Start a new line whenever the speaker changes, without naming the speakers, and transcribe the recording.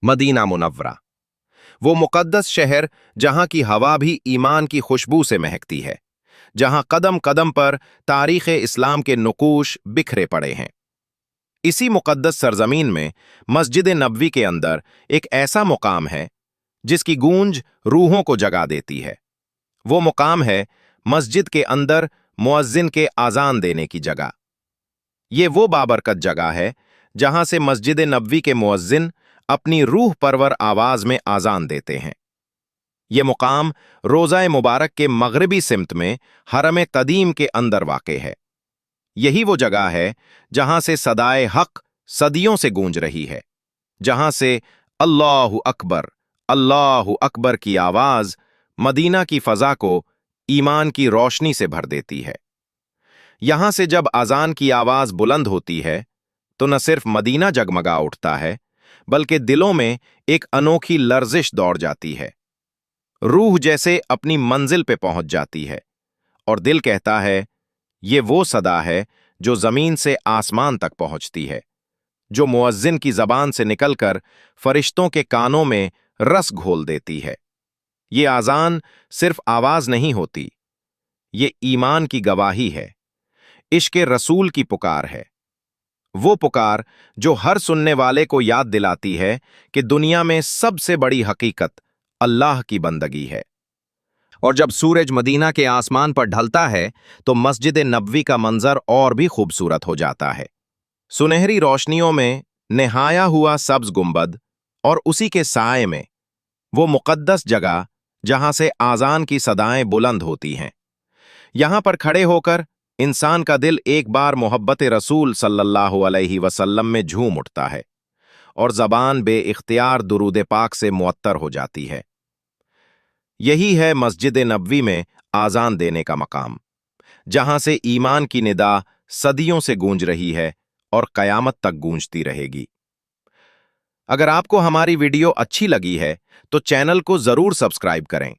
Medina Munawwara, वो मुकद्दस शहर जहां की हवा भी ईमान की खुशबू से महकती है, जहां कदम कदम पर तारीख़ इस्लाम के नुकूश बिखरे पड़े हैं। इसी मुकद्दस सरजमीन में मस्जिद नबवी के अंदर एक ऐसा मुकाम है जिसकी गूंज रूहों को जगा देती है। वो मुकाम है मस्जिद के अंदर मुअज्जिन के आज़ान देने की जगह। ये वो बाबरकत जगह है जहां से मस्जिद नबवी के मुअज्जिन अपनी रूह परवर आवाज में आज़ान देते हैं। ये मुकाम रोज़ा मुबारक के मगरबी सिमत में हरम कदीम के अंदर वाक़े है। यही वो जगह है जहां से सदाए हक सदियों से गूंज रही है, जहां से अल्लाहु अकबर की आवाज मदीना की फजा को ईमान की रोशनी से भर देती है। यहां से जब अजान की आवाज बुलंद होती है तो न सिर्फ मदीना जगमगा उठता है, बल्कि दिलों में एक अनोखी लर्जिश दौड़ जाती है। रूह जैसे अपनी मंजिल पे पहुंच जाती है और दिल कहता है, ये वो सदा है जो जमीन से आसमान तक पहुंचती है, जो मुअज्जिन की जबान से निकलकर फरिश्तों के कानों में रस घोल देती है। ये आजान सिर्फ आवाज नहीं होती, ये ईमान की गवाही है, इश्क़ रसूल की पुकार है। वो पुकार जो हर सुनने वाले को याद दिलाती है कि दुनिया में सबसे बड़ी हकीकत अल्लाह की बंदगी है। और जब सूरज मदीना के आसमान पर ढलता है तो मस्जिद नबवी का मंजर और भी खूबसूरत हो जाता है। सुनहरी रोशनियों में निहाया हुआ सब्ज गुंबद और उसी के साए में वो मुकद्दस जगह जहां से आज़ान की सदाएं बुलंद होती हैं। यहां पर खड़े होकर इंसान का दिल एक बार मोहब्बत रसूल सल्लल्लाहु अलैहि वसल्लम में झूम उठता है और ज़बान बे-इख्तियार दुरूद पाक से मुअत्तर हो जाती है। यही है मस्जिद नबवी में आज़ान देने का मकाम, जहां से ईमान की निदा सदियों से गूंज रही है और क़यामत तक गूंजती रहेगी। अगर आपको हमारी वीडियो अच्छी लगी है तो चैनल को ज़रूर सब्सक्राइब करें